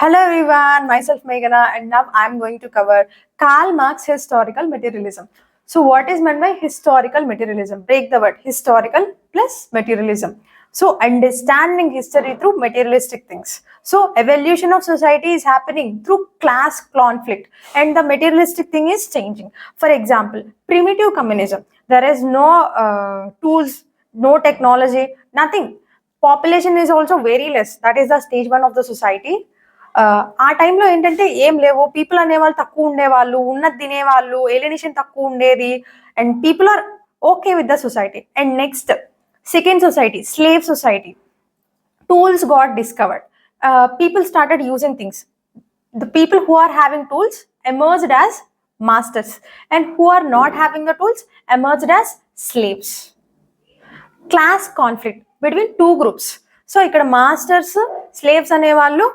Hello everyone, myself Meghana, and now I'm going to cover Karl Marx historical materialism. So what is meant by historical materialism? Break the word historical plus materialism. So understanding history through materialistic things. So evolution of society is happening through class conflict and the materialistic thing is changing. For example, primitive communism. There is no tools, no technology, nothing. Population is also very less. That is the stage one of the society. ఆ టైంలో ఏంటంటే ఏం లేవు, people అనేవాళ్ళు తక్కువ ఉండేవాళ్ళు, ఉన్నది తినేవాళ్ళు, ఏలినేషన్ తక్కువ ఉండేది, and people are okay with the society. And next second society, slave society. Tools got discovered. People started using things. The people who are having tools emerged as masters, and who are not having the tools emerged as slaves. Class conflict between two groups. So ఇక్కడ masters slaves అనేవాళ్ళు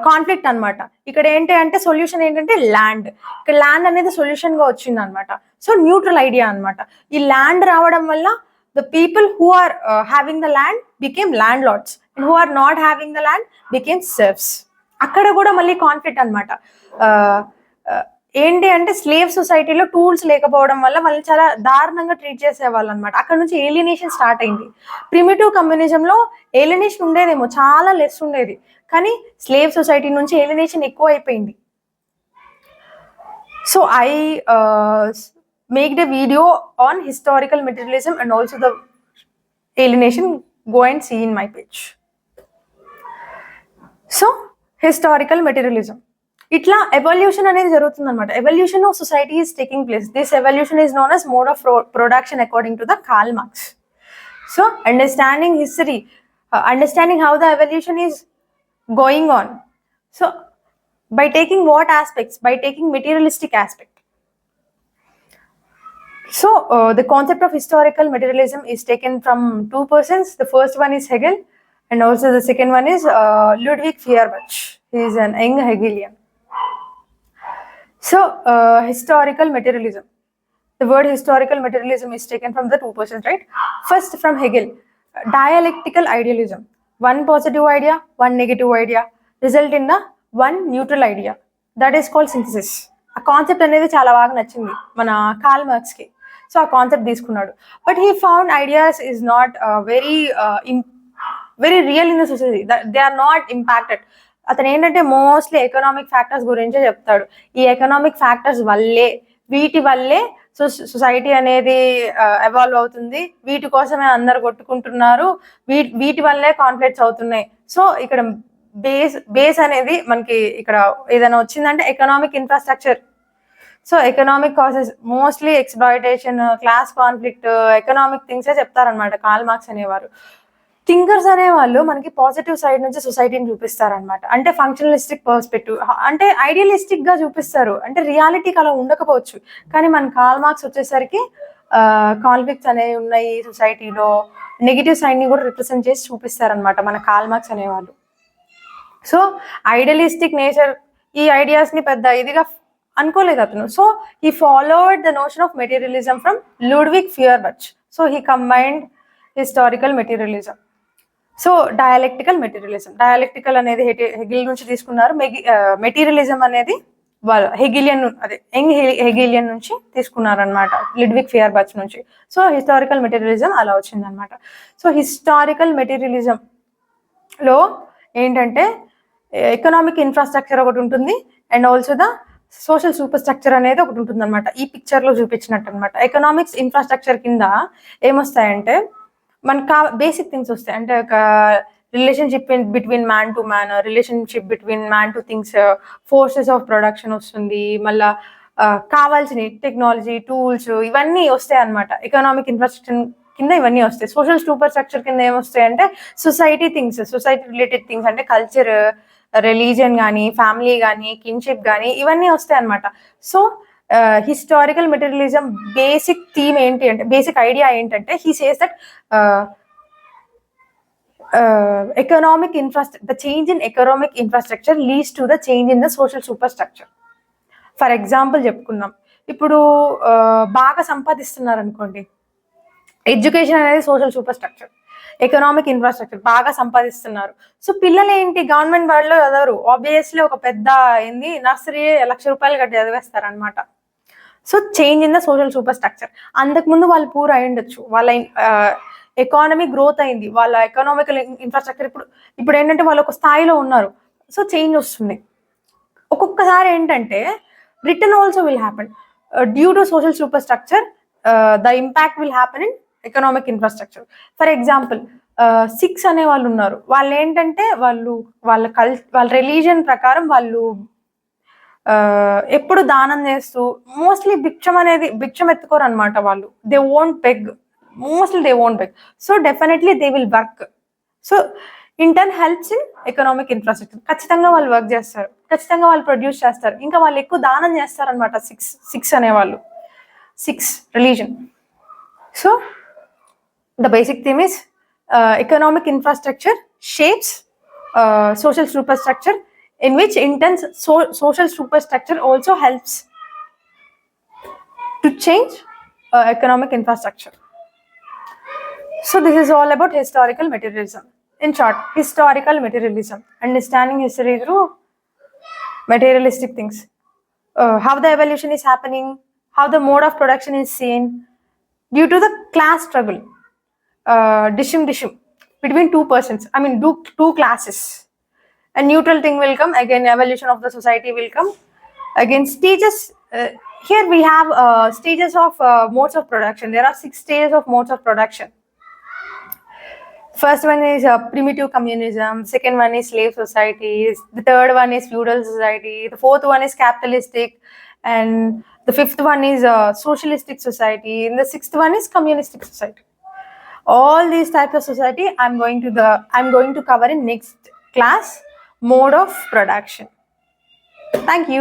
conflict అనమాట. ఇక్కడ ఏంటి అంటే solution ఏంటంటే land. ఇక్కడ land అనేది solution గా వచ్చింది అనమాట. సో న్యూట్రల్ ఐడియా అనమాట. ఈ ల్యాండ్ రావడం వల్ల the people who are having the land became landlords, and who are not having the land became serfs. అక్కడ కూడా మళ్ళీ కాన్ఫ్లిక్ట్ అనమాట. ఏంటి అంటే స్లేవ్ సొసైటీలో టూల్స్ లేకపోవడం వల్ల వాళ్ళు చాలా దారుణంగా ట్రీట్ చేసేవాళ్ళు అనమాట. అక్కడ నుంచి ఏలినేషన్ స్టార్ట్ అయింది. ప్రిమిటివ్ కమ్యూనిజంలో ఏలినేషన్ ఉండేదేమో, చాలా లెస్ ఉండేది, కానీ స్లేవ్ సొసైటీ నుంచి ఏలినేషన్ ఎక్కువ అయిపోయింది. So I maked a video on historical materialism and also the alienation. Go and see in my page. So historical materialism ఇట్లా ఎవల్యూషన్ అనేది జరుగుతుంది అనమాట. Evolution of society is taking place. This evolution is known as mode of production according to the Karl Marx. So understanding history, understanding how the evolution is going on. So by taking what aspects? By taking materialistic aspect. So the concept of historical materialism is taken from two persons. The first one is Hegel, and also the second one is Ludwig Feuerbach. He is an young Hegelian. So historical materialism. The word historical materialism is taken from the two persons, right? First from Hegel, dialectical idealism. One positive idea, one negative idea result in the one neutral idea. That is called synthesis. ఆ concept అనేది చాలా బాగా నచ్చింది మన Karl Marx కి. So ఆ concept తీసుకున్నాడు. But he found ideas is not very real in the society. They are not impacted. అతను ఏంటంటే మోస్ట్లీ ఎకనామిక్ ఫ్యాక్టర్స్ గురించే చెప్తాడు. ఈ ఎకనామిక్ ఫ్యాక్టర్స్ వల్లే, వీటి వల్లే సొసైటీ అనేది ఎవాల్వ్ అవుతుంది, వీటి కోసమే అందరు కొట్టుకుంటున్నారు, వీటి వల్లే కాన్ఫ్లిక్ట్స్ అవుతున్నాయి. సో ఇక్కడ బేస్ అనేది మనకి ఇక్కడ ఏదైనా వచ్చిందంటే economic infrastructure. So economic causes mostly exploitation, class conflict, economic థింగ్సే చెప్తారనమాట కార్ల్ మార్క్స్ అనేవారు. థింకర్స్ అనేవాళ్ళు మనకి పాజిటివ్ సైడ్ నుంచి సొసైటీని చూపిస్తారనమాట. అంటే ఫంక్షనలిస్టిక్ పర్స్పెక్టివ్, అంటే ఐడియలిస్టిక్ గా చూపిస్తారు. అంటే రియాలిటీకి అలా ఉండకపోవచ్చు, కానీ మన కార్ల్ మార్క్స్ వచ్చేసరికి కాన్ఫ్లిక్ట్స్ అనేవి ఉన్నాయి సొసైటీలో, నెగిటివ్ సైడ్ ని కూడా రిప్రజెంట్ చేసి చూపిస్తారనమాట మన కార్ల్ మార్క్స్ అనేవాళ్ళు. సో ఐడియలిస్టిక్ నేచర్, ఈ ఐడియాస్ ని పెద్ద ఇదిగా అనుకోలేదు అతను. So he followed the notion of materialism from Ludwig Feuerbach. So he combined historical materialism. So dialectical materialism, dialectical అనేది హెగిల్ నుంచి తీసుకున్నారు. మెటీరియలిజం అనేది హెగిలియన్, అదే యంగ్ హెగిలియన్ నుంచి తీసుకున్నారు అనమాట, లుడ్విగ్ ఫియర్బచ్ నుంచి. సో హిస్టారికల్ మెటీరియలిజం అలా వచ్చింది అనమాట. సో హిస్టారికల్ మెటీరియలిజం లో ఏంటంటే ఎకనామిక్ ఇన్ఫ్రాస్ట్రక్చర్ ఒకటి ఉంటుంది, and also the social super structure అనేది ఒకటి ఉంటుంది అనమాట. ఈ పిక్చర్ లో చూపించినట్టు అనమాట. ఎకనామిక్స్ ఇన్ఫ్రాస్ట్రక్చర్ కింద ఏమొస్తాయంటే మనకు బేసిక్ థింగ్స్ వస్తాయి. అంటే ఒక relationship between man to man, relationship between man to things, forces of production వస్తుంది, మళ్ళా కావాల్సిన టెక్నాలజీ, టూల్స్, ఇవన్నీ వస్తాయి అనమాట. ఎకనామిక్ ఇన్ఫ్రాస్ట్రక్చర్ కింద ఇవన్నీ వస్తాయి. సోషల్ సూపర్ స్ట్రక్చర్ కింద ఏమొస్తాయి అంటే society things, society related things, అంటే కల్చర్, రిలీజియన్ కానీ, ఫ్యామిలీ కానీ, కిన్షిప్ కానీ, ఇవన్నీ వస్తాయి అనమాట. So historical materialism basic theme ఏంటి అంటే, బేసిక్ ఐడియా ఏంటంటే, he says that economic infrastructure, the change in economic infrastructure leads to the change in the social superstructure. For example చెప్పుకుందాం, ఇప్పుడు బాగా సంపాదిస్తున్నారు అనుకోండి, ఎడ్యుకేషన్ అనేది social super structure. Economic infrastructure బాగా సంపాదిస్తున్నారు. సో పిల్లలు ఏంటి గవర్నమెంట్ వాళ్ళు చదవరు, ఆబ్వియస్లీ ఒక పెద్ద ఏంది నర్సరీ ₹1,00,000 కట్టి చదివేస్తారనమాట. So change in the social superstructure. అంతకుముందు వాళ్ళు పూర్ అయి ఉండొచ్చు, వాళ్ళ ఎకానమీ గ్రోత్ అయింది, వాళ్ళ ఎకనామికల్ ఇన్ఫ్రాస్ట్రక్చర్ ఇప్పుడు ఏంటంటే వాళ్ళు ఒక స్థాయిలో ఉన్నారు. సో చేంజ్ వస్తుంది. ఒక్కొక్కసారి ఏంటంటే return also will happen due to social super structure. The impact will happen in economic infrastructure. For example six అనే వాళ్ళు ఉన్నారు. వాళ్ళు ఏంటంటే వాళ్ళ రిలీజియన్ ప్రకారం వాళ్ళు ఎప్పుడు దానం చేస్తూ మోస్ట్లీ భిక్షం ఎత్తుకోరు అనమాట. వాళ్ళు they won't beg, mostly they won't beg. So definitely they will work. So intern helps in economic infrastructure. ఖచ్చితంగా వాళ్ళు వర్క్ చేస్తారు, ఖచ్చితంగా వాళ్ళు ప్రొడ్యూస్ చేస్తారు, ఇంకా వాళ్ళు ఎక్కువ దానం చేస్తారు అనమాట. సిక్స్ అనేవాళ్ళు, six religion. So the basic theme is economic infrastructure shapes social superstructure, in which intense social superstructure also helps to change economic infrastructure. So this is all about historical materialism. In short, historical materialism, understanding history through materialistic things. How the evolution is happening, how the mode of production is seen due to the class struggle. Dishim between two persons, I mean two classes. A neutral thing will come, again evolution of the society will come, again stages. Here we have stages of modes of production. There are 6 stages of modes of production. First one is primitive communism, second one is slave societies, the third one is feudal society, the fourth one is capitalistic, and the fifth one is socialistic society, and the sixth one is communistic society. All these types of society I'm going to cover in next class, mode of production. Thank you.